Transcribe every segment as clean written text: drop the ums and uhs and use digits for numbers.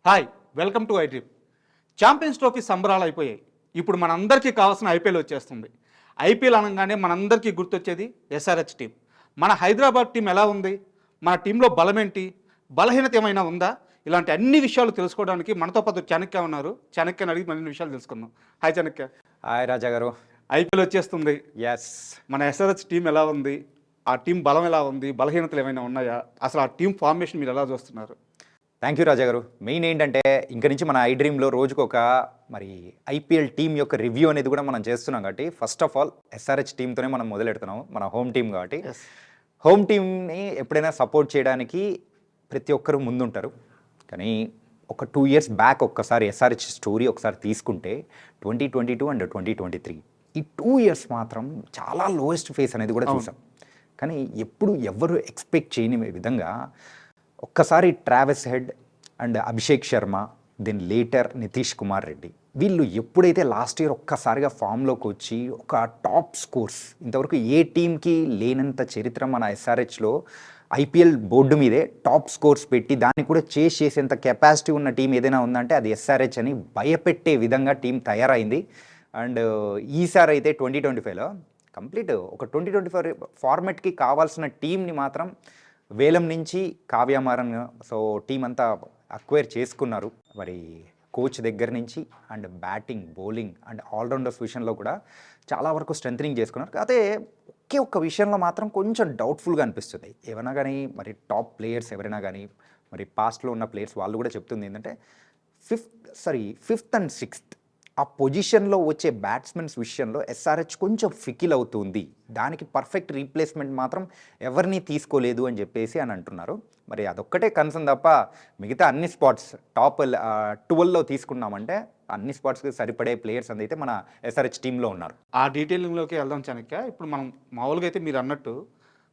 Hi, welcome to iDream. Champions trophy సంబరాలు అయిపోయాయి. ఇప్పుడు మనందరికీ కావాల్సిన ఐపీఎల్ వచ్చేస్తుంది. ఐపీఎల్ అనగానే మనందరికీ గుర్తొచ్చేది ఎస్ఆర్హెచ్ టీం. మన హైదరాబాద్ టీం ఎలా ఉంది, మన టీంలో బలమేంటి, బలహీనత ఏమైనా ఉందా, ఇలాంటి అన్ని విషయాలు తెలుసుకోవడానికి మనతో పాటు చాణక్య ఉన్నారు. చాణక్యని అడిగి మరిన్ని విషయాలు తెలుసుకుందాం. హాయ్ చాణక్య. హాయ్ రాజా గారు. ఐపీఎల్ వచ్చేస్తుంది. ఎస్. మన ఎస్ఆర్హెచ్ టీం ఎలా ఉంది, ఆ టీం బలం ఎలా ఉంది, బలహీనతలు ఏమైనా ఉన్నాయా, అసలు ఆ టీం ఫార్మేషన్ మీరు ఎలా చూస్తున్నారు? థ్యాంక్ యూ రాజా గారు. మెయిన్ ఏంటంటే ఇంక నుంచి మన ఐడ్రీమ్లో రోజుకు ఒక మరి ఐపీఎల్ టీం యొక్క రివ్యూ అనేది కూడా మనం చేస్తున్నాం కాబట్టి ఫస్ట్ ఆఫ్ ఆల్ ఎస్ఆర్హెచ్ టీంతోనే మనం మొదలెడుతున్నాం. మన హోమ్ టీం కాబట్టి హోమ్ టీంని ఎప్పుడైనా సపోర్ట్ చేయడానికి ప్రతి ఒక్కరు ముందుంటారు. కానీ ఒక 2 years బ్యాక్ ఒక్కసారి ఎస్ఆర్హెచ్ స్టోరీ ఒకసారి తీసుకుంటే 2022 అండ్ 2023 ఈ 2 years మాత్రం చాలా లోయెస్ట్ ఫేస్ అనేది కూడా చూసాం. కానీ ఎప్పుడు ఎవరు ఎక్స్పెక్ట్ చేయని విధంగా ఒక్కసారి Travis Head and Abhishek Sharma, then later Nitish Kumar Reddy, వీళ్ళు ఎప్పుడైతే లాస్ట్ ఇయర్ ఒక్కసారిగా ఫామ్లోకి వచ్చి ఒక టాప్ స్కోర్స్, ఇంతవరకు ఏ టీంకి లేనంత చరిత్ర మన ఎస్ఆర్హెచ్లో ఐపీఎల్ బోర్డు మీదే టాప్ స్కోర్స్ పెట్టి దాన్ని కూడా చేసేంత కెపాసిటీ ఉన్న టీం ఏదైనా ఉందంటే అది ఎస్ఆర్హెచ్ అని భయపెట్టే విధంగా టీం తయారైంది. అండ్ ఈసారి అయితే 2025లో కంప్లీట్ ఒక 2024 ఫార్మెట్కి కావాల్సిన టీంని మాత్రం వేలం నుంచి కావ్యమారన్, సో టీం అంతా అక్వైర్ చేసుకున్నారు. మరి కోచ్ దగ్గర నుంచి and batting, bowling and allrounders విషయంలో కూడా చాలా వరకు స్ట్రెంథనింగ్ చేసుకున్నారు. అదే ఒక్క విషయంలో మాత్రం కొంచెం డౌట్ఫుల్గా అనిపిస్తుంది. ఏమైనా కానీ మరి టాప్ ప్లేయర్స్ ఎవరైనా కానీ మరి పాస్ట్లో ఉన్న ప్లేయర్స్ వాళ్ళు కూడా చెప్తుంది ఏంటంటే ఫిఫ్త్ అండ్ సిక్స్త్ ఆ పొజిషన్లో వచ్చే బ్యాట్స్మెన్స్ విషయంలో ఎస్ఆర్హెచ్ కొంచెం ఫికిల్ అవుతుంది. దానికి పర్ఫెక్ట్ రీప్లేస్మెంట్ మాత్రం ఎవరిని తీసుకోలేదు అని చెప్పేసి అని అంటున్నారు. మరి అదొక్కటే కన్సర్న్ తప్ప మిగతా అన్ని స్పాట్స్ టాప్ 12లో తీసుకున్నామంటే అన్ని స్పాట్స్కి సరిపడే ప్లేయర్స్ అయితే మన ఎస్ఆర్హెచ్ టీంలో ఉన్నారు. ఆ డీటెయిలింగ్లోకి వెళ్దాం చాణక్య. ఇప్పుడు మనం మామూలుగా అయితే మీరు అన్నట్టు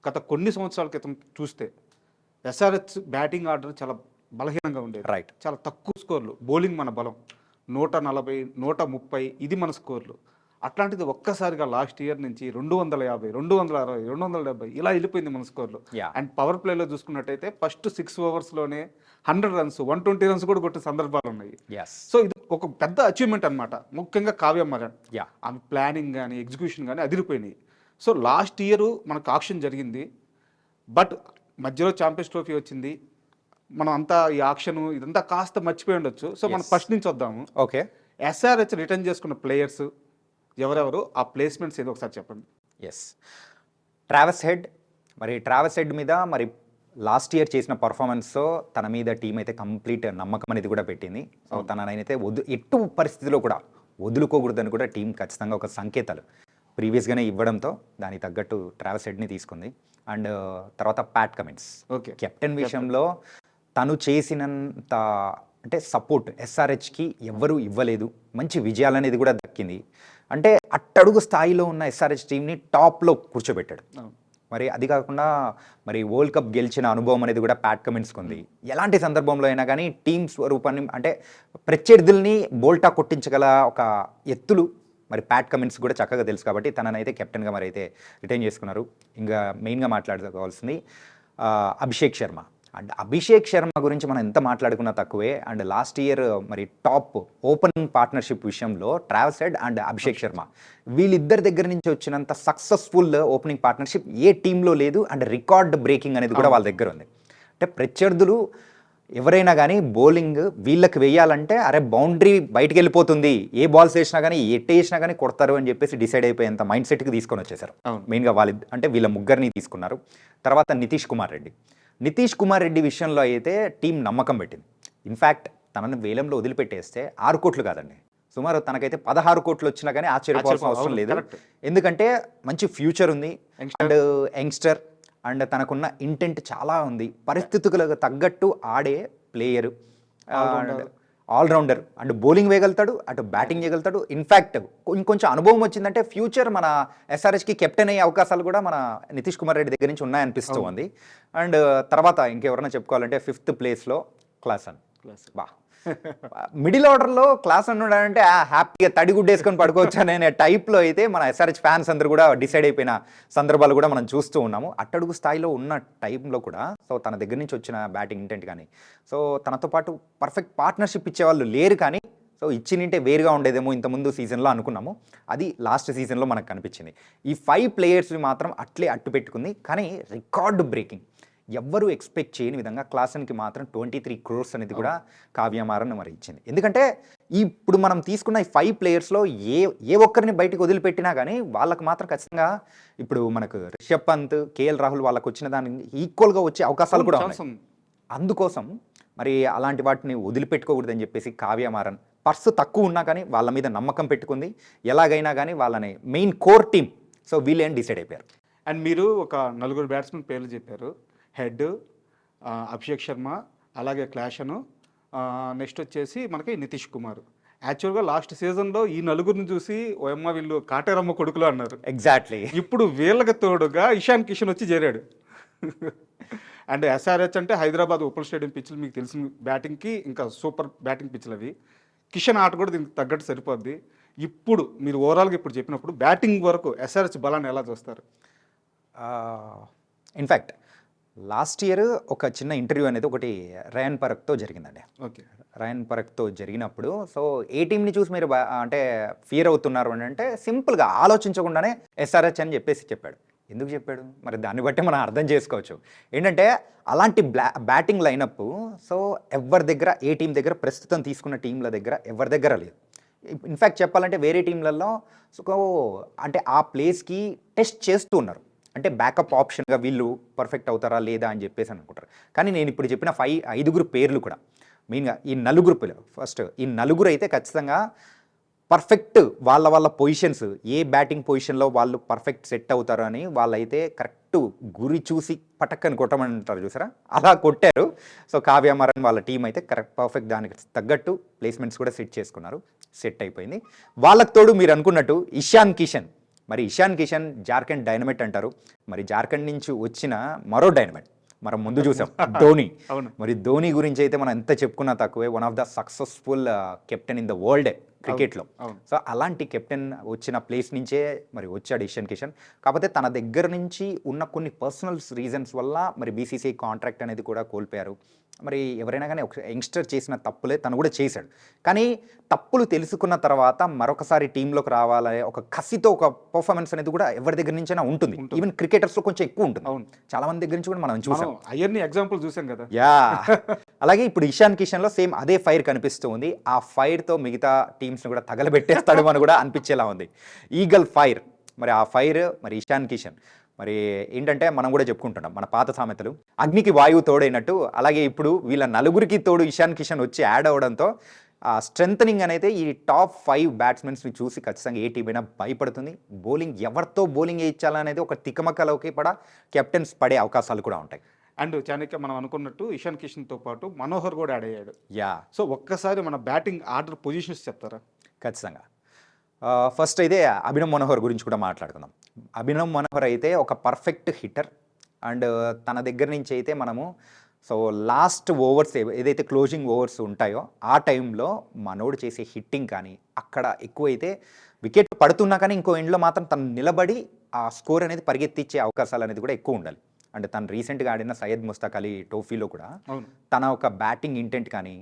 గత కొన్ని సంవత్సరాల క్రితం చూస్తే ఎస్ఆర్హెచ్ బ్యాటింగ్ ఆర్డర్ చాలా బలహీనంగా ఉండేది. రైట్. చాలా తక్కువ స్కోర్లు, బౌలింగ్ మన బలం 140, 130 ఇది మన స్కోర్లు. అట్లాంటిది ఒక్కసారిగా లాస్ట్ ఇయర్ నుంచి 250, 260, 270 ఇలా వెళ్ళిపోయింది మన స్కోర్లు. అండ్ పవర్ ప్లేలో చూసుకున్నట్టయితే ఫస్ట్ 6 ఓవర్స్లోనే 100 runs, 120 runs కూడా కొట్టే సందర్భాలు ఉన్నాయి. సో ఇది ఒక పెద్ద అచీవ్మెంట్ అనమాట. ముఖ్యంగా కావ్యమారన్ ఆమె ప్లానింగ్ కానీ ఎగ్జిక్యూషన్ కానీ అదిరిపోయినాయి. సో లాస్ట్ ఇయర్ మనకు ఆక్షన్ జరిగింది, బట్ మధ్యలో ఛాంపియన్స్ ట్రోఫీ వచ్చింది. మనం అంతా ఈ ఆక్షన్ ఇదంతా కాస్త మర్చిపోయి ఉండొచ్చు. సో మనం ఫస్ట్ నుంచి వద్దాము. ఓకే. ఎస్ఆర్హెచ్ రిటర్న్ చేసుకున్న ప్లేయర్స్ ఎవరెవరు, ఆ ప్లేస్మెంట్స్ ఏదో ఒకసారి చెప్పండి. ఎస్. ట్రావెస్ హెడ్ మీద మరి లాస్ట్ ఇయర్ చేసిన పర్ఫార్మెన్స్తో తన మీద టీం అయితే కంప్లీట్ నమ్మకం అనేది కూడా పెట్టింది. సో తననైతే ఎటు పరిస్థితిలో కూడా వదులుకోకూడదని కూడా టీం ఖచ్చితంగా ఒక సంకేతాలు ప్రీవియస్గానే ఇవ్వడంతో దానికి తగ్గట్టు ట్రావెస్ హెడ్ని తీసుకుంది. అండ్ తర్వాత ప్యాట్ కమిన్స్, కెప్టెన్ విషయంలో తను చేసినంత అంటే సపోర్ట్ ఎస్ఆర్హెచ్కి ఎవ్వరూ ఇవ్వలేదు. మంచి విజయాలు అనేది కూడా దక్కింది. అంటే అట్టడుగు స్థాయిలో ఉన్న ఎస్ఆర్హెచ్ టీంని టాప్లో కూర్చోబెట్టాడు. మరి అది కాకుండా మరి వరల్డ్ కప్ గెలిచిన అనుభవం అనేది కూడా ప్యాట్ కమిన్స్కి ఉంది. ఎలాంటి సందర్భంలో అయినా కానీ టీం స్వరూపాన్ని అంటే ప్రత్యర్థుల్ని బోల్టా కొట్టించగల ఒక ఎత్తులు మరి ప్యాట్ కమిన్స్ కూడా చక్కగా తెలుసు కాబట్టి తననైతే కెప్టెన్గా మరి అయితే రిటైన్ చేసుకున్నారు. ఇంకా మెయిన్గా మాట్లాడుకోవాల్సింది అభిషేక్ శర్మ. అండ్ అభిషేక్ శర్మ గురించి మనం ఎంత మాట్లాడుకున్నా తక్కువే. అండ్ లాస్ట్ ఇయర్ మరి టాప్ ఓపెనింగ్ పార్ట్నర్షిప్ విషయంలో Travis Head and Abhishek Sharma వీళ్ళిద్దరి దగ్గర నుంచి వచ్చినంత సక్సెస్ఫుల్ ఓపెనింగ్ పార్ట్నర్షిప్ ఏ టీంలో లేదు. అండ్ రికార్డ్ బ్రేకింగ్ అనేది కూడా వాళ్ళ దగ్గర ఉంది. అంటే ప్రత్యర్థులు ఎవరైనా కానీ బౌలింగ్ వీళ్ళకి వేయాలంటే అరే బౌండరీ బయటకు వెళ్ళిపోతుంది, ఏ బాల్స్ వేసినా కానీ ఎట్ట వేసినా కానీ కొడతారు అని చెప్పేసి డిసైడ్ అయిపోయేంత మైండ్ సెట్కి తీసుకొని వచ్చేసారు. మెయిన్గా వీళ్ళ ముగ్గురిని తీసుకున్నారు. తర్వాత నితీష్ కుమార్ రెడ్డి విషయంలో అయితే టీం నమ్మకం పెట్టింది. ఇన్ఫ్యాక్ట్ తనను వేలంలో వదిలిపెట్టేస్తే 6 కోట్లు కాదండి, సుమారు తనకైతే 16 కోట్లు వచ్చినా కానీ ఆశ్చర్యపోవాల్సిన అవసరం లేదు. ఎందుకంటే మంచి ఫ్యూచర్ ఉంది అండ్ యంగ్స్టర్ అండ్ తనకున్న ఇంటెంట్ చాలా ఉంది. పరిస్థితులకు తగ్గట్టు ఆడే ప్లేయరు, ఆల్రౌండర్. అండ్ బౌలింగ్ వేయగలుగుతాడు, అటు బ్యాటింగ్ చేయగలుగుతాడు. ఇన్ఫ్యాక్ట్ ఇంకొంచెం అనుభవం వచ్చిందంటే ఫ్యూచర్ మన ఎస్ఆర్హెచ్కి కెప్టెన్ అయ్యే అవకాశాలు కూడా మన నితీష్ కుమార్ రెడ్డి దగ్గర నుంచి ఉన్నాయనిపిస్తుంది. అండ్ తర్వాత ఇంకెవరైనా చెప్పుకోవాలంటే 5th ప్లేస్లో క్లాసన్. మిడిల్ ఆర్డర్లో క్లాస్ ఉన్నాడంటే హ్యాపీగా తడిగుడ్డ వేసుకొని పడుకోవచ్చు అనే టైప్లో అయితే మన ఎస్ఆర్హెచ్ ఫ్యాన్స్ అందరూ కూడా డిసైడ్ అయిపోయిన సందర్భాలు కూడా మనం చూస్తూ ఉన్నాము. అట్టడుగు స్థాయిలో ఉన్న టైంలో కూడా సో తన దగ్గర నుంచి వచ్చిన బ్యాటింగ్ ఇంటెంట్ కానీ సో తనతో పాటు పర్ఫెక్ట్ పార్ట్నర్షిప్ ఇచ్చేవాళ్ళు లేరు, కానీ సో ఇచ్చినింటే వేరుగా ఉండేదేమో ఇంతకుముందు సీజన్లో అనుకున్నాము. అది లాస్ట్ సీజన్లో మనకు కనిపించింది. ఈ 5 ప్లేయర్స్ని మాత్రం అట్లే అట్టు పెట్టుకుంది. కానీ రికార్డు బ్రేకింగ్, ఎవ్వరూ ఎక్స్పెక్ట్ చేయని విధంగా క్లాసన్కి మాత్రం 23 crores అనేది కూడా కావ్య మారన్ మరి ఇచ్చింది. ఎందుకంటే ఇప్పుడు మనం తీసుకున్న ఈ 5 ప్లేయర్స్లో ఏ ఒక్కరిని బయటకు వదిలిపెట్టినా కానీ వాళ్ళకు మాత్రం ఖచ్చితంగా ఇప్పుడు మనకు రిషబ్ పంత్, కేఎల్ రాహుల్ వాళ్ళకు వచ్చిన దానికి ఈక్వల్గా వచ్చే అవకాశాలు కూడా ఉన్నాయి. అందుకోసం మరి అలాంటి వాటిని వదిలిపెట్టుకోకూడదని చెప్పేసి కావ్య మారన్ పర్సు తక్కువ ఉన్నా కానీ వాళ్ళ మీద నమ్మకం పెట్టుకుంది. ఎలాగైనా కానీ వాళ్ళని మెయిన్ కోర్ టీమ్ సో వీళ్ళేం డిసైడ్ అయిపోయారు. అండ్ మీరు ఒక 4 బ్యాట్స్మెన్ పేర్లు చెప్పారు. హెడ్, అభిషేక్ శర్మ, అలాగే క్లాషను, నెక్స్ట్ వచ్చేసి మనకి నితీష్ కుమార్. యాక్చువల్గా లాస్ట్ సీజన్లో ఈ నలుగురిని చూసి ఓయమ్మ వీళ్ళు కాటేరమ్మ కొడుకులు అన్నారు. ఎగ్జాక్ట్లీ. ఇప్పుడు వీళ్ళకి తోడుగా ఇషాన్ కిషన్ వచ్చి చేరాడు. అండ్ ఎస్ఆర్హెచ్ అంటే హైదరాబాద్ ఓపెన్ స్టేడియం పిచ్లు మీకు తెలిసిన బ్యాటింగ్కి ఇంకా సూపర్ బ్యాటింగ్ పిచ్లు అవి. కిషన్ ఆట కూడా దీనికి తగ్గట్టు సరిపోద్ది. ఇప్పుడు మీరు ఓవరాల్గా ఇప్పుడు చెప్పినప్పుడు బ్యాటింగ్ వరకు ఎస్ఆర్హెచ్ బలాన్ని ఎలా చూస్తారు? ఇన్ఫ్యాక్ట్ లాస్ట్ ఇయర్ ఒక చిన్న ఇంటర్వ్యూ అనేది ఒకటి రయాన్ పరక్తో జరిగిందండి. ఓకే, రయాన్ పరక్తో జరిగినప్పుడు సో ఏ టీంని చూసి మీరు అంటే ఫియర్ అవుతున్నారు అని అంటే సింపుల్గా ఆలోచించకుండానే ఎస్ఆర్హెచ్ అని చెప్పాడు. ఎందుకు చెప్పాడు మరి దాన్ని బట్టి మనం అర్థం చేసుకోవచ్చు. ఏంటంటే అలాంటి బ్యాటింగ్ లైనప్ సో ఎవరి దగ్గర ఏ టీం దగ్గర ప్రస్తుతం తీసుకున్న టీంల దగ్గర ఎవరి దగ్గర లేదు. ఇన్ఫ్యాక్ట్ చెప్పాలంటే వేరే టీంలలో సో అంటే ఆ ప్లేస్కి టెస్ట్ చేస్తూ ఉన్నారు. అంటే బ్యాకప్ ఆప్షన్గా వీళ్ళు పర్ఫెక్ట్ అవుతారా లేదా అని చెప్పేసి అనుకుంటారు. కానీ నేను ఇప్పుడు చెప్పిన 5 పేర్లు కూడా మెయిన్గా ఈ 4 పేర్లు ఫస్ట్ ఈ 4 అయితే ఖచ్చితంగా పర్ఫెక్ట్ వాళ్ళ పొజిషన్స్ ఏ బ్యాటింగ్ పొజిషన్లో వాళ్ళు పర్ఫెక్ట్ సెట్ అవుతారు అని వాళ్ళైతే కరెక్ట్ గురి చూసి పటక్కని కొట్టమంటారు చూసారా, అలా కొట్టారు. సో కావ్య మారన్ వాళ్ళ టీం అయితే కరెక్ట్ పర్ఫెక్ట్ దానికి తగ్గట్టు ప్లేస్మెంట్స్ కూడా సెట్ అయిపోయింది. వాళ్ళకి తోడు మీరు అనుకున్నట్టు ఇషాన్ కిషన్. మరి ఇషాన్ కిషన్ జార్ఖండ్ డైనమైట్ అంటారు. మరి జార్ఖండ్ నుంచి వచ్చిన మరో డైనమైట్ మనం ముందు చూసాం ధోని. మరి ధోని గురించి అయితే మనం ఎంత చెప్పుకున్నా తక్కువే. One of the successful captain in the world క్రికెట్లో. సో అలాంటి కెప్టెన్ వచ్చిన ప్లేస్ నుంచే మరి వచ్చాడు ఇషాన్ కిషన్. కాకపోతే తన దగ్గర నుంచి ఉన్న కొన్ని పర్సనల్ రీజన్స్ వల్ల మరి బీసీసీఐ కాంట్రాక్ట్ అనేది కూడా కోల్పోయారు. మరి ఎవరైనా కానీ ఒక యంగ్స్టర్ చేసిన తప్పులే తను కూడా చేశాడు. కానీ తప్పులు తెలుసుకున్న తర్వాత మరొకసారి టీంలోకి రావాలి ఒక కసితో ఒక పర్ఫార్మెన్స్ అనేది కూడా ఎవరి దగ్గర నుంచైనా ఉంటుంది. ఈవెన్ క్రికెటర్స్లో కొంచెం ఎక్కువ ఉంటుంది. చాలా మంది దగ్గర నుంచి కూడా మనం చూసాం, అయ్యర్ని ఎగ్జాంపుల్ చూసాం కదా. యా అలాగే ఇప్పుడు ఇషాన్ కిషన్లో సేమ్ అదే ఫైర్ కనిపిస్తూ ఉంది. ఆ ఫైర్తో మిగతా టీమ్స్ని కూడా తగలబెట్టేస్తాడు అని కూడా అనిపించేలా ఉంది. ఈగల్ ఫైర్, మరి ఆ ఫైర్ మరి ఇషాన్ కిషన్. మరి ఏంటంటే మనం కూడా చెప్పుకుంటున్నాం మన పాత సామెతలు, అగ్నికి వాయువు తోడైనట్టు అలాగే ఇప్పుడు వీళ్ళ 4 తోడు ఇషాన్ కిషన్ వచ్చి యాడ్ అవ్వడంతో ఆ స్ట్రెంథనింగ్ అనేది ఈ టాప్ 5 బ్యాట్స్మెన్స్ని చూసి ఖచ్చితంగా ఏ టీం అయినా భయపడుతుంది. బౌలింగ్ ఎవరితో బౌలింగ్ వేయించాలనేది ఒక తికమకలోకి కెప్టెన్స్ పడే అవకాశాలు కూడా ఉంటాయి. అండ్ చాణక్య మనం అనుకున్నట్టు ఇషాన్ కిషన్తో పాటు మనోహర్ కూడా యాడ్ అయ్యాడు. యా, సో ఒక్కసారి మన బ్యాటింగ్ ఆర్డర్ పొజిషన్స్ చెప్తారా? ఖచ్చితంగా. ఫస్ట్ అయితే అభినవ్ మనోహర్ గురించి కూడా మాట్లాడుకుందాం. అభినవ్ మనోహర్ అయితే ఒక పర్ఫెక్ట్ హిట్టర్. అండ్ తన దగ్గర నుంచి అయితే మనము సో లాస్ట్ ఓవర్స్ ఏదైతే క్లోజింగ్ ఓవర్స్ ఉంటాయో ఆ టైంలో మనోడు చేసే హిట్టింగ్ కానీ అక్కడ ఎక్కువైతే వికెట్ పడుతున్నా కానీ ఇంకో ఎండ్లో మాత్రం తను నిలబడి ఆ స్కోర్ అనేది పరిగెత్తిచ్చే అవకాశాలు అనేది కూడా ఎక్కువ ఉండాలి. అంటే తను రీసెంట్గా ఆడిన సయ్యద్ ముస్తాక్ అలీ ట్రోఫీలో కూడా తన ఒక బ్యాటింగ్ ఇంటెంట్ కానీ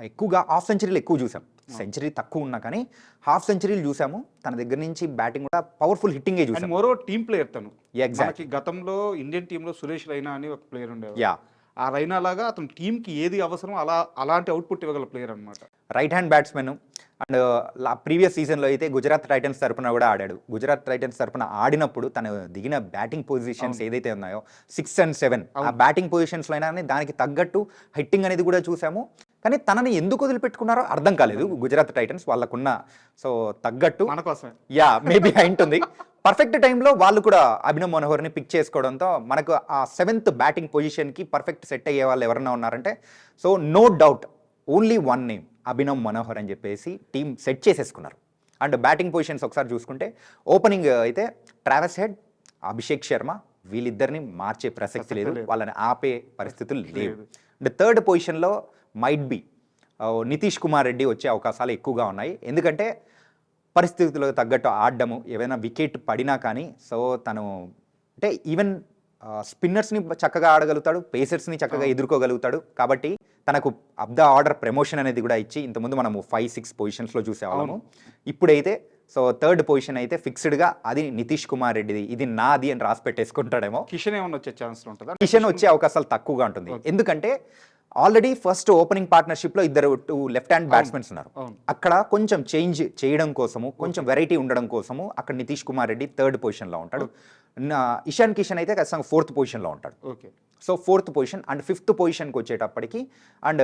ఎక్కువగా హాఫ్ సెంచరీలు ఎక్కువ చూసాం. సెంచరీ తక్కువ ఉన్నా కానీ హాఫ్ సెంచరీలు చూసాము. తన దగ్గర నుంచి బ్యాటింగ్ కూడా పవర్ఫుల్ హిట్టింగే చూసాం. మరో టీమ్ ప్లేయర్ తను. ఎగ్జాక్ట్లీ. గతంలో ఇండియన్ టీంలో సురేష్ రైనా అని ఒక ప్లేయర్ ఉండేవారు. యా, ఆ రైనా లాగా అతను టీంకి ఏది అవసరం అలాంటి అవుట్పుట్ ఇవ్వగల ప్లేయర్ అనమాట. Right hand batsmen. And previous సీజన్లో అయితే గుజరాత్ టైటన్స్ తరపున కూడా ఆడాడు. గుజరాత్ టైటన్స్ తరపున ఆడినప్పుడు తను దిగిన బ్యాటింగ్ పొజిషన్స్ ఏదైతే ఉన్నాయో 6 and 7 ఆ బ్యాటింగ్ పొజిషన్స్లో అయినా దానికి తగ్గట్టు హిట్టింగ్ అనేది కూడా చూసాము. కానీ తనని ఎందుకు వదిలిపెట్టుకున్నారో అర్థం కాలేదు గుజరాత్ టైటన్స్. వాళ్ళకున్న సో తగ్గట్టు మన కోసమే యా మేబీ అయింటుంది. పర్ఫెక్ట్ టైంలో వాళ్ళు కూడా అభినవ్ మనోహర్ని పిక్ చేసుకోవడంతో మనకు ఆ 7th బ్యాటింగ్ పొజిషన్కి పర్ఫెక్ట్ సెట్ అయ్యే వాళ్ళు ఎవరన్నా ఉన్నారంటే so no doubt only one name Abhinav Manohar అని చెప్పేసి టీం సెట్ చేసేసుకున్నారు. అండ్ బ్యాటింగ్ పొజిషన్స్ ఒకసారి చూసుకుంటే ఓపెనింగ్ అయితే ట్రావెస్ హెడ్, అభిషేక్ శర్మ వీళ్ళిద్దరిని మార్చే ప్రసక్తి లేదు, వాళ్ళని ఆపే పరిస్థితులు లేవు. అండ్ థర్డ్ పొజిషన్లో మైట్ బి నితీష్ కుమార్ రెడ్డి వచ్చే అవకాశాలు ఎక్కువగా ఉన్నాయి. ఎందుకంటే పరిస్థితులకు తగ్గట్టు ఆడడము, ఏవైనా వికెట్ పడినా కానీ సో తను అంటే ఈవెన్ స్పిన్నర్స్ని చక్కగా ఆడగలుగుతాడు, పేసర్స్ని చక్కగా ఎదుర్కోగలుగుతాడు. కాబట్టి తనకు అబ్ ద ఆర్డర్ ప్రమోషన్ అనేది కూడా ఇచ్చి ఇంతకుముందు మనము 5-6 పొజిషన్స్లో చూసేవాళ్ళము. ఇప్పుడైతే సో థర్డ్ పొజిషన్ అయితే ఫిక్స్డ్గా అది నితీష్ కుమార్ రెడ్డిది, ఇది నాది అని రాసి పెట్టేసుకుంటాడేమో. కిషన్ ఏమన్నా వచ్చే ఛాన్స్ ఉంటుందా? కిషన్ వచ్చే అవకాశాలు తక్కువగా ఉంటుంది. ఎందుకంటే ఆల్రెడీ ఫస్ట్ ఓపెనింగ్ పార్ట్నర్షిప్లో ఇద్దరు లెఫ్ట్ హ్యాండ్ బ్యాట్స్మెన్స్ ఉన్నారు. అక్కడ కొంచెం చేంజ్ చేయడం కోసము, కొంచెం వెరైటీ ఉండడం కోసము అక్కడ నితీష్ కుమార్ రెడ్డి థర్డ్ పొజిషన్లో ఉంటాడు. ఇషాన్ కిషన్ అయితే ఖచ్చితంగా ఫోర్త్ పొజిషన్లో ఉంటాడు. Okay, so fourth position and fifth పొజిషన్కి వచ్చేటప్పటికి అండ్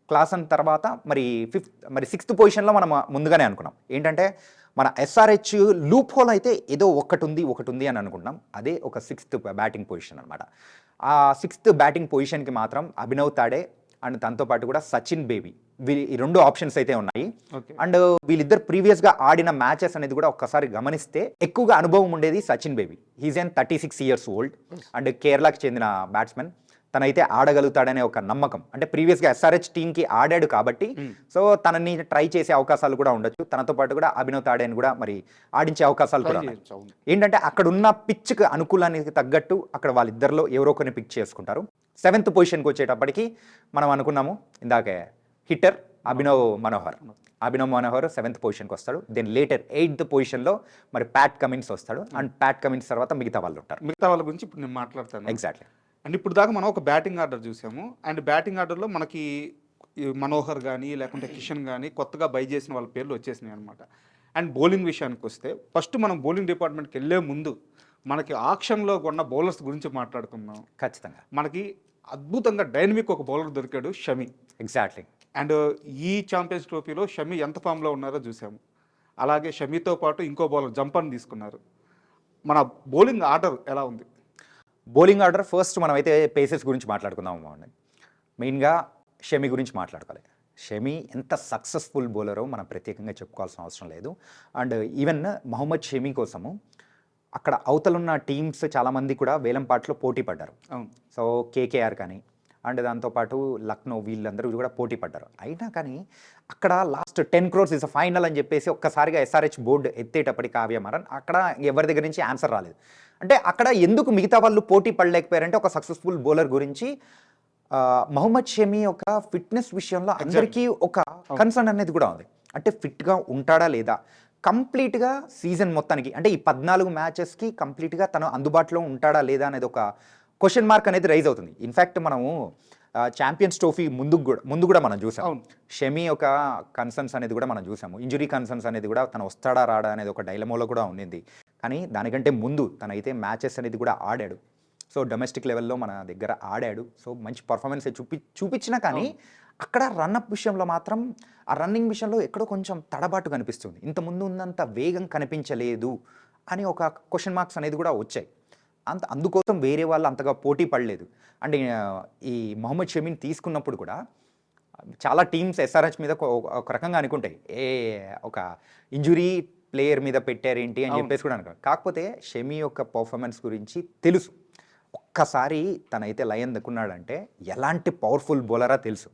క్లాసన్ తర్వాత మరి సిక్స్త్ పొజిషన్లో మనం ముందుగానే అనుకున్నాం ఏంటంటే మన ఎస్ఆర్హెచ్ లూప్ హోల్ అయితే ఏదో ఒకటి ఉంది అని అనుకుంటున్నాం. అదే ఒక సిక్స్త్ బ్యాటింగ్ పొజిషన్ అనమాట. ఆ సిక్స్త్ బ్యాటింగ్ పొజిషన్కి మాత్రం అభినవ్ తాడే అండ్ దాంతో పాటు కూడా సచిన్ బేబీ, ఈ రెండు ఆప్షన్స్ అయితే ఉన్నాయి. అండ్ వీళ్ళిద్దరు ప్రీవియస్గా ఆడిన మ్యాచెస్ అనేది కూడా ఒక్కసారి గమనిస్తే ఎక్కువగా అనుభవం ఉండేది Sachin Baby. He's an 36 years old and కేరళకి చెందిన బ్యాట్స్మెన్. తనైతే ఆడగలుగుతాడనే ఒక నమ్మకం, అంటే ప్రీవియస్గా ఎస్ఆర్హెచ్ టీంకి ఆడాడు కాబట్టి సో తనని ట్రై చేసే అవకాశాలు కూడా ఉండొచ్చు. తనతో పాటు కూడా అభినవ్ తాడేని కూడా మరి ఆడించే అవకాశాలు కూడా ఉన్నాయి. ఏంటంటే అక్కడ ఉన్న పిచ్కి అనుకూలానికి తగ్గట్టు అక్కడ వాళ్ళిద్దరిలో ఎవరో ఒకరిని పిక్ చేసుకుంటారు. సెవెంత్ పొజిషన్కి వచ్చేటప్పటికి మనం అనుకున్నాము ఇందాకే హిట్టర్ అభినవ్ మనోహర్ సెవెంత్ పొజిషన్కి వస్తాడు. దెన్ లేటర్ 8th పొజిషన్లో మరి ప్యాట్ కమిన్స్ వస్తాడు. అండ్ ప్యాట్ కమిన్స్ తర్వాత మిగతా వాళ్ళు ఉంటారు. మిగతా వాళ్ళ గురించి ఇప్పుడు నేను మాట్లాడతాను. ఎగ్జాక్ట్లీ. అండ్ ఇప్పుడు దాకా మనం ఒక బ్యాటింగ్ ఆర్డర్ చూసాము. అండ్ బ్యాటింగ్ ఆర్డర్లో మనకి మనోహర్ కానీ లేకుంటే కిషన్ కానీ కొత్తగా బై చేసిన వాళ్ళ పేర్లు వచ్చేసినాయి అనమాట. అండ్ బౌలింగ్ విషయానికి వస్తే ఫస్ట్ మనం బౌలింగ్ డిపార్ట్మెంట్కి వెళ్ళే ముందు మనకి ఆక్షన్లో కొన్న బౌలర్స్ గురించి మాట్లాడుకుందాం. ఖచ్చితంగా మనకి అద్భుతంగా డైనమిక్ ఒక బౌలర్ దొరికాడు, షమి. ఎగ్జాక్ట్లీ. అండ్ ఈ ఛాంపియన్స్ ట్రోఫీలో షమి ఎంత ఫామ్లో ఉన్నారో చూసాము. అలాగే షమితో పాటు ఇంకో బౌలర్ జంపర్ని తీసుకున్నారు. మన బౌలింగ్ ఆర్డర్ ఎలా ఉంది? బౌలింగ్ ఆర్డర్ ఫస్ట్ మనం అయితే పేసర్స్ గురించి మాట్లాడుకుందాం. బాగుంది. మెయిన్గా షమి గురించి మాట్లాడుకోవాలి. షమి ఎంత సక్సెస్ఫుల్ బౌలరో మనం ప్రత్యేకంగా చెప్పుకోవాల్సిన అవసరం లేదు. అండ్ ఈవెన్ మహమ్మద్ షమి కోసము అక్కడ అవతలున్న టీమ్స్ చాలామంది కూడా వేలంపాట్లో పోటీ పడ్డారు. సో కేకేఆర్ కానీ అండ్ దాంతోపాటు లక్నో వీళ్ళందరూ కూడా పోటీ పడ్డారు. అయినా కానీ అక్కడ లాస్ట్ 10 crores ఇస్ ఫైనల్ అని చెప్పేసి ఒక్కసారిగా ఎస్ఆర్హెచ్ బోర్డు ఎత్తేటప్పటికి కావ్యమారన్ అక్కడ ఎవరి దగ్గర నుంచి ఆన్సర్ రాలేదు. అంటే అక్కడ ఎందుకు మిగతా వాళ్ళు పోటీ పడలేకపోయారంటే ఒక సక్సెస్ఫుల్ బౌలర్ గురించి మహమ్మద్ షమి యొక్క ఫిట్నెస్ విషయంలో అందరికీ ఒక కన్సర్న్ అనేది కూడా ఉంది. అంటే ఫిట్గా ఉంటాడా లేదా, కంప్లీట్గా సీజన్ మొత్తానికి అంటే ఈ 14 మ్యాచెస్కి కంప్లీట్గా తను అందుబాటులో ఉంటాడా లేదా అనేది ఒక క్వశ్చన్ మార్క్ అనేది రైజ్ అవుతుంది. ఇన్ఫ్యాక్ట్ మనము ఛాంపియన్స్ ట్రోఫీ ముందు కూడా మనం చూసాం. షమి ఒక కన్సర్న్స్ అనేది కూడా మనం చూసాము. ఇంజురీ కన్సర్న్స్ అనేది కూడా తను వస్తాడా రాడా అనేది ఒక డైలమోలో కూడా ఉండింది. కానీ దానికంటే ముందు తనైతే మ్యాచెస్ అనేది కూడా ఆడాడు. సో డొమెస్టిక్ లెవెల్లో మన దగ్గర ఆడాడు. సో మంచి పర్ఫార్మెన్స్ చూపించినా కానీ అక్కడ రన్అప్ విషయంలో మాత్రం ఆ రన్నింగ్ విషయంలో ఎక్కడో కొంచెం తడబాటు కనిపిస్తుంది. ఇంతకుముందు ఉన్నంత వేగం కనిపించలేదు అని ఒక క్వశ్చన్ మార్క్స్ అనేది కూడా వచ్చాయి. అందుకోసం వేరే వాళ్ళు అంతగా పోటీ పడలేదు. అండ్ ఈ మొహమ్మద్ షమీని తీసుకున్నప్పుడు కూడా చాలా టీమ్స్ ఎస్ఆర్హెచ్ మీద ఒక రకంగా అనుకుంటాయి, ఒక ఇంజురీ ప్లేయర్ మీద పెట్టారేంటి అని చెప్పేసి కూడా అనుకో. కాకపోతే షమి యొక్క పర్ఫార్మెన్స్ గురించి తెలుసు. ఒక్కసారి తనైతే లయన్ దక్కున్నాడంటే ఎలాంటి పవర్ఫుల్ బౌలరా తెలుసు.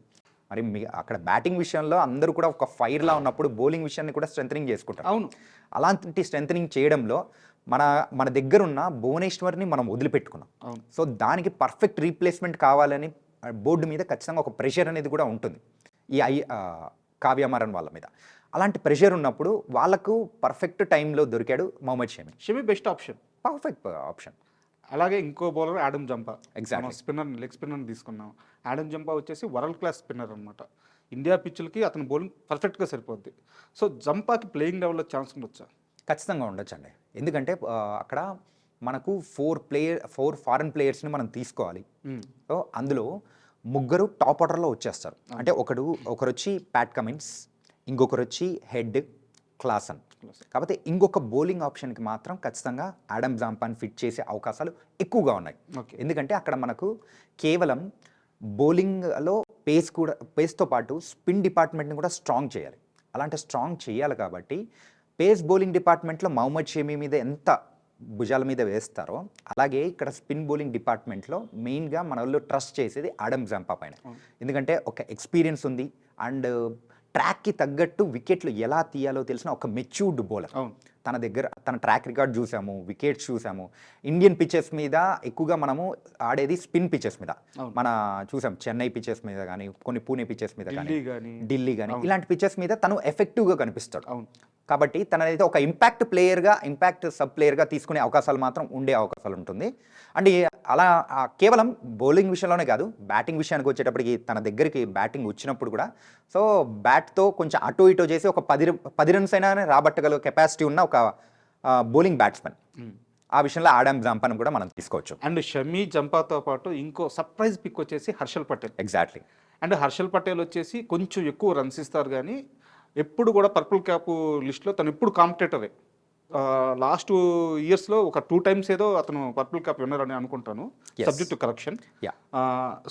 మరి అక్కడ బ్యాటింగ్ విషయంలో అందరూ కూడా ఒక ఫైర్లా ఉన్నప్పుడు బౌలింగ్ విషయాన్ని కూడా స్ట్రెంథనింగ్ చేసుకుంటారు. అవును, అలాంటి స్ట్రెంథనింగ్ చేయడంలో మన దగ్గరున్న భువనేశ్వర్ని మనం వదిలిపెట్టుకున్నాం. సో దానికి పర్ఫెక్ట్ రీప్లేస్మెంట్ కావాలని బోర్డు మీద ఖచ్చితంగా ఒక ప్రెషర్ అనేది కూడా ఉంటుంది ఈ కావ్యమారన్ వాళ్ళ మీద. అలాంటి ప్రెషర్ ఉన్నప్పుడు వాళ్ళకు పర్ఫెక్ట్ టైంలో దొరికాడు Mohammed Shami best option, perfect option. అలాగే ఇంకో bowler Adam Zampa. Exactly. Spinner, leg spinner తీసుకున్నాం. ఆడమ్ జంపా వచ్చేసి వరల్డ్ క్లాస్ స్పిన్నర్ అనమాట. ఇండియా పిచ్చులకి అతని బౌలింగ్ పర్ఫెక్ట్గా సరిపోద్ది. సో జంపాకి ప్లేయింగ్ లెవెల్లో ఛాన్స్ ఉండొచ్చా? ఖచ్చితంగా ఉండొచ్చండి. ఎందుకంటే అక్కడ మనకు 4 ఫారెన్ ప్లేయర్స్ని మనం తీసుకోవాలి. సో అందులో 3 టాప్ ఆర్డర్లో వచ్చేస్తారు. అంటే ఒకరు వచ్చి ప్యాట్ కమిన్స్, ఇంకొకరు వచ్చి హెడ్ క్లాసన్. కాకపోతే ఇంకొక బౌలింగ్ ఆప్షన్కి మాత్రం ఖచ్చితంగా ఆడమ్ జాంపాని ఫిట్ చేసే అవకాశాలు ఎక్కువగా ఉన్నాయి. ఎందుకంటే అక్కడ మనకు కేవలం బౌలింగ్లో పేస్తో పాటు స్పిన్ డిపార్ట్మెంట్ని కూడా స్ట్రాంగ్ చేయాలి. అలాంటి స్ట్రాంగ్ చేయాలి కాబట్టి పేస్ బౌలింగ్ డిపార్ట్మెంట్లో మహమ్మద్ షమి మీద ఎంత భుజాల మీద వేస్తారో అలాగే ఇక్కడ స్పిన్ బౌలింగ్ డిపార్ట్మెంట్లో మెయిన్గా మన వాళ్ళు ట్రస్ట్ చేసేది ఆడమ్ జాంపా పైన. ఎందుకంటే ఒక ఎక్స్పీరియన్స్ ఉంది అండ్ ట్రాక్కి తగ్గట్టు వికెట్లు ఎలా తీయాలో తెలిసిన ఒక మెచ్యూర్డ్ బౌలర్. తన దగ్గర తన ట్రాక్ రికార్డ్ చూసాము, వికెట్స్ చూసాము. ఇండియన్ పిచెస్ మీద ఎక్కువగా మనము ఆడేది స్పిన్ పిచెస్ మీద. మన చూసాం చెన్నై పిచెస్ మీద కానీ, కొన్ని పూణే పిచెస్ మీద కానీ, ఢిల్లీ కానీ ఇలాంటి పిచెస్ మీద తను ఎఫెక్టివ్గా కనిపిస్తాడు. కాబట్టి తనైతే ఒక ఇంపాక్ట్ ప్లేయర్గా, ఇంపాక్ట్ సబ్ ప్లేయర్గా తీసుకునే అవకాశాలు మాత్రం ఉండే అవకాశాలు ఉంటుంది. అండ్ అలా కేవలం బౌలింగ్ విషయంలోనే కాదు, బ్యాటింగ్ విషయానికి వచ్చేటప్పటికి తన దగ్గరికి బ్యాటింగ్ వచ్చినప్పుడు కూడా సో బ్యాట్తో కొంచెం అటో ఇటో చేసి ఒక 10 రన్స్ అయినా రాబట్టగల కెపాసిటీ ఉన్న ఒక బౌలింగ్ బ్యాట్స్మెన్. ఆ విషయంలో ఆడమ్ జాంపాను కూడా మనం తీసుకోవచ్చు. అండ్ షమీ జంపాతో పాటు ఇంకో సర్ప్రైజ్ పిక్ వచ్చేసి హర్షల్ పటేల్. ఎగ్జాక్ట్లీ. అండ్ హర్షల్ పటేల్ వచ్చేసి కొంచెం ఎక్కువ రన్స్ ఇస్తారు కానీ ఎప్పుడు కూడా పర్పుల్ క్యాప్ లిస్ట్లో తను ఎప్పుడు కాంపిటేటరే. లాస్ట్ ఇయర్స్లో ఒక 2 times ఏదో అతను పర్పుల్ క్యాప్ విన్నర్ అని అనుకుంటాను, సబ్జెక్ట్ టు కరెక్షన్.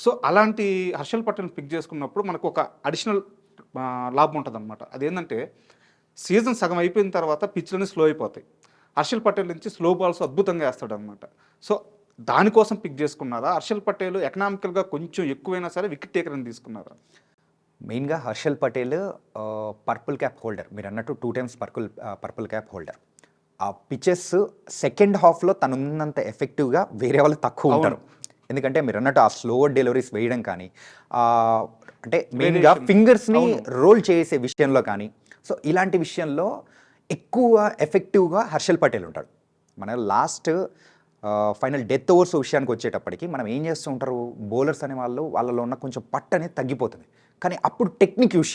సో అలాంటి హర్షల్ పటేల్ పిక్ చేసుకున్నప్పుడు మనకు ఒక అడిషనల్ లాభం ఉంటుంది అనమాట. అదేంటంటే సీజన్ సగం అయిపోయిన తర్వాత పిచ్లన్నీ స్లో అయిపోతాయి. హర్షల్ పటేల్ నుంచి స్లో బాల్స్ అద్భుతంగా వేస్తాడు అనమాట. సో దానికోసం పిక్ చేసుకున్నారా? హర్షల్ పటేల్ ఎకనామికల్గా కొంచెం ఎక్కువైనా సరే వికెట్ టేకర్ అని తీసుకున్నారా? మెయిన్గా Harshal Patel purple cap holder, మీరు అన్నట్టు 2 times పర్పుల్ క్యాప్ హోల్డర్. ఆ పిచెస్ సెకండ్ హాఫ్లో తను ఉన్నంత ఎఫెక్టివ్గా వేరే వాళ్ళు తక్కువ ఉంటారు. ఎందుకంటే మీరు అన్నట్టు ఆ స్లోవర్ డెలివరీస్ వేయడం కానీ, అంటే మెయిన్గా ఫింగర్స్ని రోల్ చేసే విషయంలో కానీ, సో ఇలాంటి విషయంలో ఎక్కువ ఎఫెక్టివ్గా హర్షల్ పటేల్ ఉంటాడు. మన లాస్ట్ ఫైనల్ డెత్ ఓవర్స్ విషయానికి వచ్చేటప్పటికి మనం ఏం చేస్తూ ఉంటారు, బౌలర్స్ అనే వాళ్ళలో ఉన్న కొంచెం పట్టు అనేది తగ్గిపోతుంది. కానీ అప్పుడు టెక్నిక్ యూస్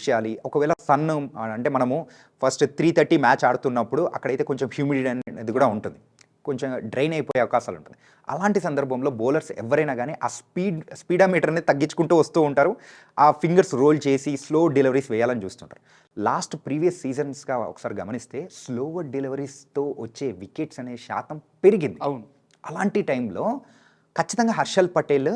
చేయాలి. ఒకవేళ సన్ అంటే మనము ఫస్ట్ 3:30 మ్యాచ్ ఆడుతున్నప్పుడు అక్కడైతే కొంచెం హ్యూమిడిటీ అనేది కూడా ఉంటుంది, కొంచెం డ్రైన్ అయిపోయే అవకాశాలు ఉంటుంది. అలాంటి సందర్భంలో బౌలర్స్ ఎవరైనా కానీ ఆ స్పీడామీటర్ని తగ్గించుకుంటూ వస్తూ ఉంటారు. ఆ ఫింగర్స్ రోల్ చేసి స్లో డెలివరీస్ వేయాలని చూస్తుంటారు. లాస్ట్ ప్రీవియస్ సీజన్స్గా ఒకసారి గమనిస్తే స్లోవర్ డెలివరీస్తో వచ్చే వికెట్స్ అనే శాతం పెరిగింది. అలాంటి టైంలో ఖచ్చితంగా హర్షల్ పటేల్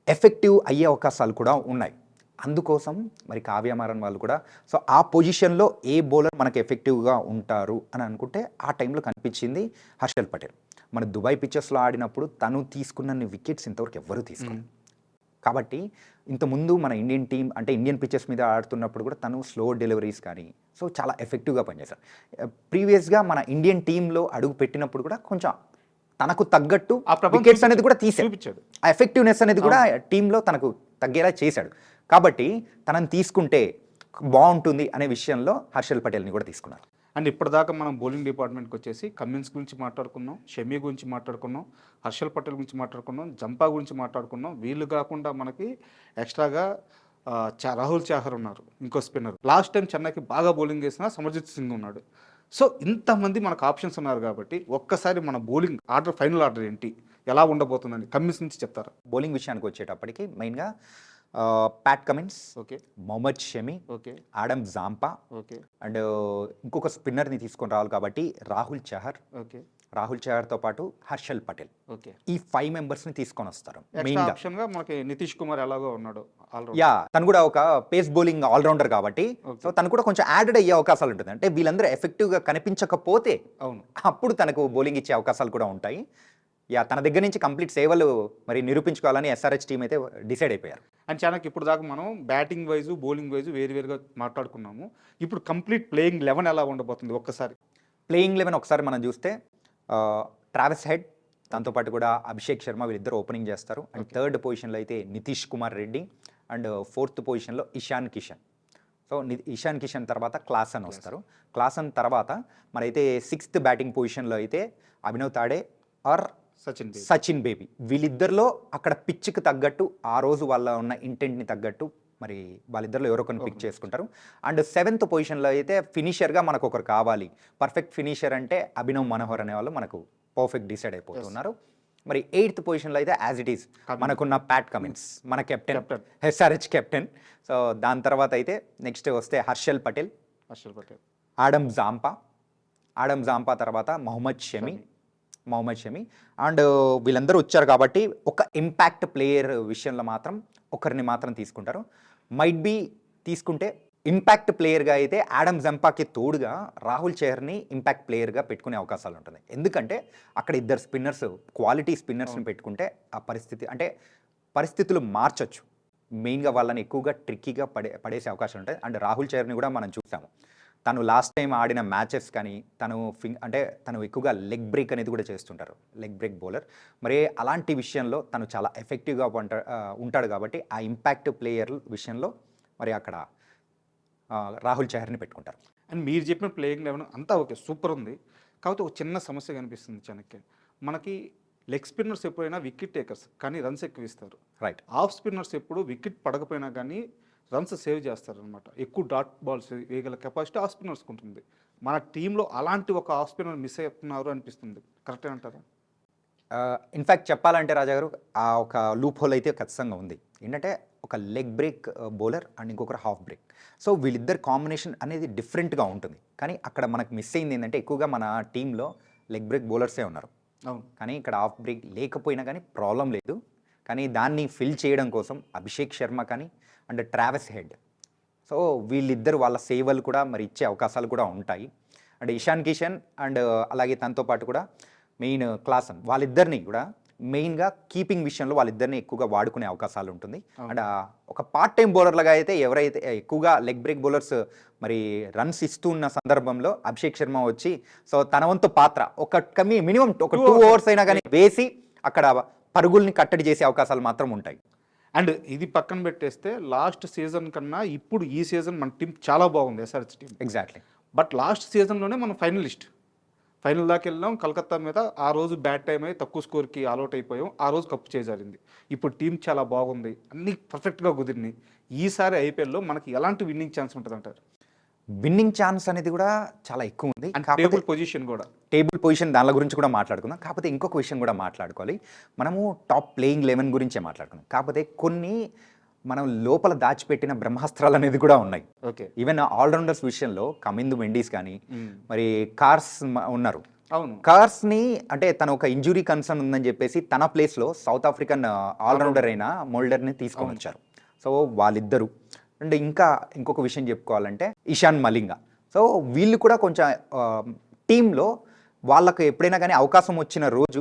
ఎఫెక్టివ్ అయ్యే అవకాశాలు కూడా ఉన్నాయి. అందుకోసం మరి కావ్యమారన్ వాళ్ళు కూడా సో ఆ పొజిషన్లో ఏ బౌలర్ మనకు ఎఫెక్టివ్గా ఉంటారు అని అనుకుంటే ఆ టైంలో కనిపించింది హర్షల్ పటేల్. మన దుబాయ్ పిచెస్లో ఆడినప్పుడు తను తీసుకున్న వికెట్స్ ఇంతవరకు ఎవ్వరూ తీసుకోలేదు. కాబట్టి ఇంతకుముందు మన ఇండియన్ టీం అంటే ఇండియన్ పిచెస్ మీద ఆడుతున్నప్పుడు కూడా తను స్లో డెలివరీస్ కానీ సో చాలా ఎఫెక్టివ్గా పనిచేశారు. ప్రీవియస్గా మన ఇండియన్ టీంలో అడుగు పెట్టినప్పుడు కూడా కొంచెం తనకు తగ్గట్టు వికెట్స్ అనేది కూడా తీసాడు. ఆ ఎఫెక్టివ్నెస్ అనేది కూడా టీంలో తనకు తగ్గేలా చేశాడు. కాబట్టి తనని తీసుకుంటే బాగుంటుంది అనే విషయంలో హర్షల్ పటేల్ని కూడా తీసుకున్నారు. అండ్ ఇప్పటిదాకా మనం బౌలింగ్ డిపార్ట్మెంట్కి వచ్చేసి కమిన్స్ గురించి మాట్లాడుకున్నాం, షమీ గురించి మాట్లాడుకున్నాం, హర్షల్ పటేల్ గురించి మాట్లాడుకున్నాం, జంపా గురించి మాట్లాడుకున్నాం. వీళ్ళు కాకుండా మనకి ఎక్స్ట్రాగా రాహుల్ చాహర్ ఉన్నారు, ఇంకో స్పిన్నర్. లాస్ట్ టైం చెన్నైకి బాగా బౌలింగ్ చేసిన సమర్జిత్ సింగ్ ఉన్నాడు. సో ఇంతమంది మనకు ఆప్షన్స్ ఉన్నారు కాబట్టి ఒక్కసారి మన బౌలింగ్ ఆర్డర్, ఫైనల్ ఆర్డర్ ఏంటి, ఎలా ఉండబోతుందని కమిన్స్ నుంచి చెప్తారా? బౌలింగ్ విషయానికి వచ్చేటప్పటికి మెయిన్గా Pat Cummins, Mohammed Shami, Adam Zampa, and ఇంకొక స్పిన్నర్ని తీసుకొని రావాలి కాబట్టి రాహుల్ చహర్తో పాటు హర్షల్ పటేల్, ఈ 5 members తీసుకొని వస్తారు. మెయిన్గా మనకి నితీష్ కుమార్ ఎలాగో ఉన్నాడు, తను కూడా ఒక పేస్ బౌలింగ్ ఆల్రౌండర్ కాబట్టి సో తను కూడా కొంచెం యాడెడ్ అయ్యే అవకాశాలు ఉంటుంది. అంటే వీళ్ళందరూ ఎఫెక్టివ్గా కనిపించకపోతే అప్పుడు తనకు బౌలింగ్ ఇచ్చే అవకాశాలు కూడా ఉంటాయి. తన దగ్గర నుంచి కంప్లీట్ సేవలు మరి నిరూపించుకోవాలని SRH టీం అయితే డిసైడ్ అయిపోయారు. అండ్ చాలా ఇప్పుడు దాకా మనం బ్యాటింగ్ వైజు, బౌలింగ్ వైజు వేరువేరుగా మాట్లాడుకున్నాము. ఇప్పుడు కంప్లీట్ ప్లేయింగ్ 11 ఎలా ఉండబోతుంది? ఒక్కసారి ప్లేయింగ్ 11 ఒకసారి మనం చూస్తే ట్రావిస్ హెడ్, దాంతోపాటు కూడా అభిషేక్ శర్మ, వీళ్ళిద్దరు ఓపెనింగ్ చేస్తారు. అండ్ 3rd పొజిషన్లో అయితే నితీష్ కుమార్ రెడ్డి, అండ్ 4th పొజిషన్లో ఇషాన్ కిషన్. సో ఇషాన్ కిషన్ తర్వాత క్లాసన్ వస్తారు. క్లాసన్ తర్వాత మరైతే 6th బ్యాటింగ్ పొజిషన్లో అయితే అభినవ్ తాడే ఆర్ సచిన్ బేబీ. వీళ్ళిద్దరిలో అక్కడ పిచ్కి తగ్గట్టు ఆ రోజు వాళ్ళ ఉన్న ఇంటెంట్ని తగ్గట్టు మరి వాళ్ళిద్దరిలో ఎవరో కొన్ని పిక్ చేసుకుంటారు. అండ్ 7th పొజిషన్లో అయితే ఫినిషర్గా మనకు ఒకరు కావాలి, పర్ఫెక్ట్ ఫినిషర్ అంటే అభినవ్ మనోహర్ అనే వాళ్ళు మనకు పర్ఫెక్ట్ డిసైడ్ అయిపోతున్నారు. మరి 8th పొజిషన్లో అయితే యాజ్ ఇట్ ఈస్ మనకున్న ప్యాట్ కమిన్స్, మన కెప్టెన్, SRH కెప్టెన్. సో దాని తర్వాత అయితే నెక్స్ట్ వస్తే హర్షల్ పటేల్, ఆడమ్ జాంపా తర్వాత మొహమ్మద్ షమీ. అండ్ వీళ్ళందరూ వచ్చారు కాబట్టి ఒక ఇంపాక్ట్ ప్లేయర్ విషయంలో మాత్రం ఒకరిని మాత్రం తీసుకుంటారు. మైట్ బీ తీసుకుంటే ఇంపాక్ట్ ప్లేయర్గా అయితే యాడమ్ జంపాకి తోడుగా రాహుల్ చహర్ని ఇంపాక్ట్ ప్లేయర్గా పెట్టుకునే అవకాశాలు ఉంటుంది. ఎందుకంటే అక్కడ ఇద్దరు స్పిన్నర్స్, క్వాలిటీ స్పిన్నర్స్ని పెట్టుకుంటే ఆ పరిస్థితి అంటే పరిస్థితులు మార్చొచ్చు. మెయిన్గా వాళ్ళని ఎక్కువగా ట్రిక్కీగా పడేసే అవకాశం ఉంటాయి. అండ్ రాహుల్ చహర్ని కూడా మనం చూసాము. తను లాస్ట్ టైం ఆడిన మ్యాచెస్ కానీ అంటే తను ఎక్కువగా లెగ్ బ్రేక్ అనేది కూడా చేస్తుంటారు, లెగ్ బ్రేక్ బౌలర్. మరి అలాంటి విషయంలో తను చాలా ఎఫెక్టివ్గా ఉంటాడు కాబట్టి ఆ ఇంపాక్ట్ ప్లేయర్ విషయంలో మరి అక్కడ రాహుల్ చహర్ని పెట్టుకుంటారు. అండ్ మీరు చెప్పిన ప్లేయింగ్ లెవెన్ అంతా ఓకే, సూపర్ ఉంది. కాకపోతే ఒక చిన్న సమస్య కనిపిస్తుంది చాణక్య. మనకి లెగ్ స్పిన్నర్స్ ఎప్పుడైనా వికెట్ టేకర్స్ కానీ రన్స్ ఎక్కువ ఇస్తారు. రైట్. ఆఫ్ స్పిన్నర్స్ ఎప్పుడు వికెట్ పడకపోయినా కానీ రన్స్ సేవ్ చేస్తారనమాట. ఎక్కువ డాట్ బాల్స్ వేయగల కెపాసిటీ ఆఫ్ స్పిన్నర్స్కి ఉంటుంది. మన టీంలో అలాంటి ఒక ఆఫ్ స్పిన్నర్ మిస్ అవుతున్నారు అనిపిస్తుంది. కరెక్టే అంటారా? ఇన్ఫ్యాక్ట్ చెప్పాలంటే రాజా గారు, ఆ ఒక లూప్ హోల్ అయితే ఖచ్చితంగా ఉంది. ఏంటంటే ఒక లెగ్ బ్రేక్ బౌలర్ అండ్ ఇంకొకరు హాఫ్ బ్రేక్. సో వీళ్ళిద్దరు కాంబినేషన్ అనేది డిఫరెంట్గా ఉంటుంది. కానీ అక్కడ మనకు మిస్ అయింది ఏంటంటే ఎక్కువగా మన టీంలో లెగ్ బ్రేక్ బౌలర్సే ఉన్నారు. అవును. కానీ ఇక్కడ హాఫ్ బ్రేక్ లేకపోయినా కానీ ప్రాబ్లం లేదు. కానీ దాన్ని ఫిల్ చేయడం కోసం అభిషేక్ శర్మ కానీ అండ్ ట్రావెస్ హెడ్, సో వీళ్ళిద్దరు వాళ్ళ సేవలు కూడా మరి ఇచ్చే అవకాశాలు కూడా ఉంటాయి. అండ్ ఇషాన్ కిషన్ అండ్ అలాగే తనతో పాటు కూడా మెయిన్ క్లాసన్, వాళ్ళిద్దరిని కూడా మెయిన్గా కీపింగ్ విషయంలో వాళ్ళిద్దరిని ఎక్కువగా వాడుకునే అవకాశాలు ఉంటుంది. అండ్ ఒక పార్ట్ టైం బౌలర్లుగా అయితే ఎవరైతే ఎక్కువగా లెగ్ బ్రేక్ బౌలర్స్ మరి రన్స్ ఇస్తున్న సందర్భంలో అభిషేక్ శర్మ వచ్చి సో తన వంతు పాత్ర ఒక మినిమం ఒక 2 ఓవర్స్ అయినా కానీ వేసి అక్కడ పరుగుల్ని కట్టడి చేసే అవకాశాలు మాత్రం ఉంటాయి. అండ్ ఇది పక్కన పెట్టేస్తే లాస్ట్ సీజన్ కన్నా ఇప్పుడు ఈ సీజన్ మన టీం చాలా బాగుంది, SRH team. Exactly. But last సీజన్లోనే మనం ఫైనల్ దాకా వెళ్ళాం కలకత్తా మీద. ఆ రోజు బ్యాట్ టైం అయ్యి తక్కువ స్కోర్కి ఆల్అౌట్ అయిపోయాం. ఆ రోజు కప్పు చేజారింది. ఇప్పుడు టీం చాలా బాగుంది, అన్నీ పర్ఫెక్ట్గా కుదిరినాయి. ఈసారి ఐపీఎల్లో మనకి ఎలాంటి విన్నింగ్ ఛాన్స్ ఉంటుంది అంటారు? విన్నింగ్ ఛాన్స్ అనేది కూడా చాలా ఎక్కువ ఉంది. టేబుల్ పొజిషన్ కూడా, టేబుల్ పొజిషన్ దాని గురించి కూడా మాట్లాడుకుందాం. కాకపోతే ఇంకొక విషయం కూడా మాట్లాడుకోవాలి. మనము టాప్ ప్లేయింగ్ 11 గురించే మాట్లాడుకున్నాం. కాకపోతే కొన్ని మనం లోపల దాచిపెట్టిన బ్రహ్మాస్త్రాలు అనేది కూడా ఉన్నాయి. ఓకే. ఈవెన్ ఆల్రౌండర్స్ విషయంలో కమిందు మెండీస్ కానీ మరి కార్స్ ఉన్నారు. అవును. కార్స్ని అంటే తన ఒక ఇంజురీ కన్సర్న్ ఉందని చెప్పేసి తన ప్లేస్లో సౌత్ ఆఫ్రికన్ ఆల్రౌండర్ అయిన మోల్డర్ని తీసుకొని వచ్చారు. సో వాళ్ళిద్దరు అండ్ ఇంకొక విషయం చెప్పుకోవాలంటే ఇషాన్ మలింగా. సో వీళ్ళు కూడా కొంచెం టీంలో వాళ్ళకు ఎప్పుడైనా కానీ అవకాశం వచ్చిన రోజు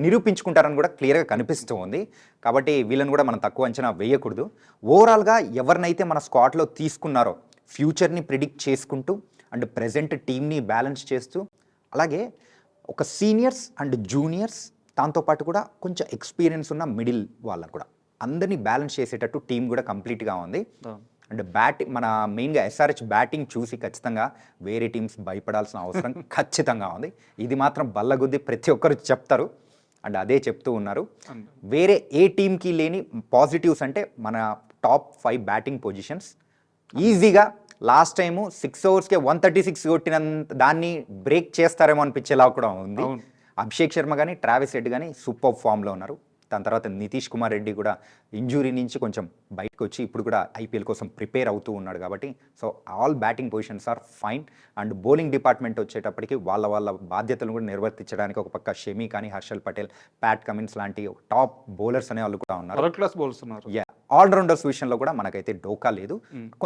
నిరూపించుకుంటారని కూడా క్లియర్గా కనిపిస్తూ ఉంది. కాబట్టి వీళ్ళని కూడా మనం తక్కువ అంచనా వేయకూడదు. ఓవరాల్గా ఎవరినైతే మన స్క్వాడ్లో తీసుకున్నారో ఫ్యూచర్ని ప్రిడిక్ట్ చేసుకుంటూ అండ్ ప్రెజెంట్ టీమ్ని బ్యాలెన్స్ చేస్తూ అలాగే ఒక సీనియర్స్ అండ్ జూనియర్స్ దాంతోపాటు కూడా కొంచెం ఎక్స్పీరియన్స్ ఉన్న మిడిల్ వాళ్ళని కూడా అందరినీ బ్యాలెన్స్ చేసేటట్టు టీం కూడా కంప్లీట్గా ఉంది. అండ్ మన మెయిన్గా ఎస్ఆర్హెచ్ బ్యాటింగ్ చూసి ఖచ్చితంగా వేరే టీమ్స్ భయపడాల్సిన అవసరం ఖచ్చితంగా ఉంది. ఇది మాత్రం బల్లగుద్ది ప్రతి ఒక్కరు చెప్తారు అండ్ అదే చెప్తూ ఉన్నారు. వేరే ఏ టీంకి లేని పాజిటివ్స్ అంటే మన టాప్ 5 బ్యాటింగ్ పొజిషన్స్ ఈజీగా లాస్ట్ టైము 6 ఓవర్స్కే 136 కొట్టినంత దాన్ని బ్రేక్ చేస్తారేమో అనిపించేలా కూడా ఉంది. అభిషేక్ శర్మ కానీ ట్రావిస్ హెడ్ కానీ సూపర్ ఫామ్లో ఉన్నారు. దాని తర్వాత నితీష్ కుమార్ రెడ్డి కూడా ఇంజురీ నుంచి కొంచెం బయటకు వచ్చి ఇప్పుడు కూడా ఐపీఎల్ కోసం ప్రిపేర్ అవుతూ ఉన్నాడు. కాబట్టి so all batting positions are fine. And bowling department వచ్చేటప్పటికి వాళ్ళ బాధ్యతలు కూడా నిర్వర్తించడానికి ఒక పక్క షమి కానీ, హర్షల్ పటేల్, ప్యాట్ కమిన్స్ లాంటి టాప్ బౌలర్స్ అనే వాళ్ళు కూడా ఉన్నారు. క్లాస్ బౌలర్స్ ఉన్నారు. ఆల్రౌండర్స్ విషయంలో కూడా మనకైతే డోకా లేదు.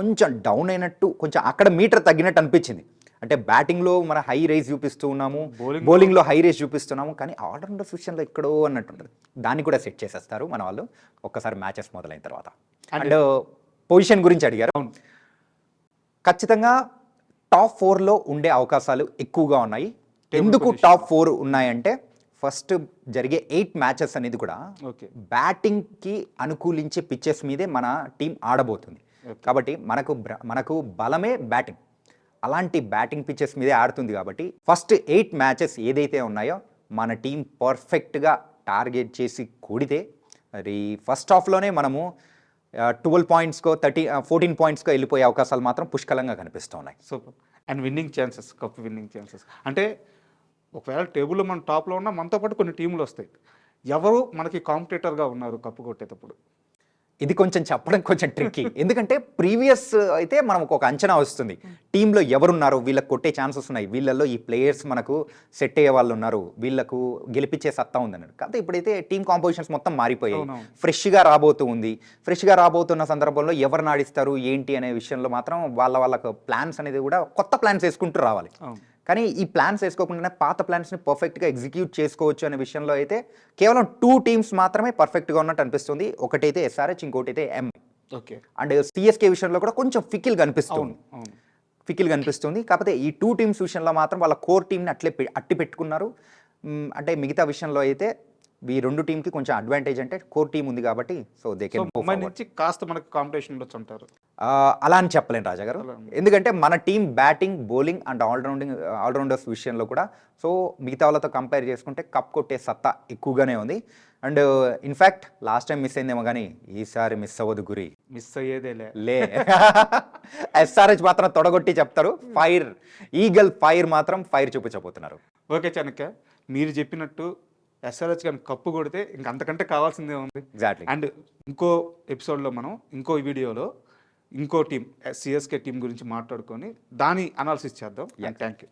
కొంచెం డౌన్ అయినట్టు కొంచెం అక్కడ మీటర్ తగ్గినట్టు అనిపించింది. అంటే బ్యాటింగ్లో మన హై రేస్ చూపిస్తూ ఉన్నాము, బౌలింగ్లో హై రేస్ చూపిస్తున్నాము, కానీ ఆల్రౌండర్స్ విషయంలో ఎక్కడో అన్నట్టు ఉంటుంది. దాన్ని కూడా సెట్ చేసేస్తారు మన వాళ్ళు ఒక్కసారి మ్యాచెస్ మొదలైన తర్వాత. అండ్ పొజిషన్ గురించి అడిగారు. ఖచ్చితంగా టాప్ 4లో ఉండే అవకాశాలు ఎక్కువగా ఉన్నాయి. ఎందుకు టాప్ 4 ఉన్నాయంటే ఫస్ట్ జరిగే 8 మ్యాచెస్ అనేది కూడా బ్యాటింగ్కి అనుకూలించే పిచ్చెస్ మీదే మన టీం ఆడబోతుంది. కాబట్టి మనకు బలమే బ్యాటింగ్. అలాంటి బ్యాటింగ్ పిచ్చెస్ మీదే ఆడుతుంది. కాబట్టి ఫస్ట్ 8 మ్యాచెస్ ఏదైతే ఉన్నాయో మన టీం పర్ఫెక్ట్గా టార్గెట్ చేసి కూడితే మరి ఫస్ట్ హాఫ్లోనే మనము 12 పాయింట్స్కో 14 పాయింట్స్కో వెళ్ళిపోయే అవకాశాలు మాత్రం పుష్కలంగా కనిపిస్తూ ఉన్నాయి. Super. And winning chances, cup winning chances అంటే ఒకవేళ టేబుల్లో మన టాప్లో ఉన్నా మనతో పాటు కొన్ని టీములు వస్తాయి. ఎవరు మనకి కాంపిటేటర్గా ఉన్నారు కప్పు కొట్టేటప్పుడు? ఇది కొంచెం చెప్పడం కొంచెం ట్రిక్కీ, ఎందుకంటే ప్రీవియస్ అయితే మనం ఒక అంచనా వస్తుంది, టీంలో ఎవరున్నారు, వీళ్ళకి కొట్టే ఛాన్సెస్ ఉన్నాయి, వీళ్ళల్లో ఈ ప్లేయర్స్ మనకు సెట్ అయ్యే వాళ్ళు ఉన్నారు, వీళ్ళకు గెలిపించే సత్తా ఉందన్నారు. కాకపోతే ఇప్పుడైతే టీం కాంపోజిషన్స్ మొత్తం మారిపోయాయి, ఫ్రెష్గా రాబోతూ ఉంది. ఫ్రెష్గా రాబోతున్న సందర్భంలో ఎవరు నాడిస్తారు ఏంటి అనే విషయంలో మాత్రం వాళ్ళకు ప్లాన్స్ అనేది కూడా కొత్త ప్లాన్స్ వేసుకుంటూ రావాలి. కానీ ఈ ప్లాన్స్ వేసుకోకుండానే పాత ప్లాన్స్ని పర్ఫెక్ట్గా ఎగ్జిక్యూట్ చేసుకోవచ్చు అనే విషయంలో అయితే కేవలం 2 టీమ్స్ మాత్రమే పర్ఫెక్ట్గా ఉన్నట్టు అనిపిస్తుంది. ఒకటైతే SRH, ఇంకోటి అయితే ఎంఐ. ఓకే. అండ్ CSK విషయంలో కూడా కొంచెం ఫికిల్ కనిపిస్తుంది. కాకపోతే ఈ 2 టీమ్స్ విషయంలో మాత్రం వాళ్ళ కోర్ టీంని అట్టి పెట్టుకున్నారు. అంటే మిగతా విషయంలో అయితే ఈ 2 టీంకి కొంచెం అడ్వాంటేజ్ అంటే కోర్ టీం ఉంది కాబట్టి సో దే కెన్ ముంబై నుంచి కాస్త మనకు కాంపిటీషన్ ఉండొచ్చు అంటారు. అలా అని చెప్పలేను రాజా గారు, ఎందుకంటే మన team batting, bowling and allrounders విషయంలో కూడా సో మిగతా వాళ్ళతో కంపేర్ చేసుకుంటే కప్ కొట్టే సత్తా ఎక్కువగానే ఉంది. And in fact last time miss అయిందేమో కానీ ఈసారి మిస్ అవ్వదు గురి, మిస్ అయ్యేదేలే లే. SRH మాత్రం తొడగొట్టి చెప్తారు, ఈగల్ ఫైర్ మాత్రం ఫైర్ చూపించబోతున్నారు. ఓకే చాణక్య, మీరు చెప్పినట్టు SRH కానీ కప్పు కొడితే ఇంక అంతకంటే కావాల్సిందే ఉంది. ఎగ్జాక్ట్లీ. అండ్ ఇంకో ఎపిసోడ్లో మనం ఇంకో వీడియోలో ఇంకో టీం CSK టీం గురించి మాట్లాడుకొని దాని అనాలిసిస్ చేద్దాం. Thank you.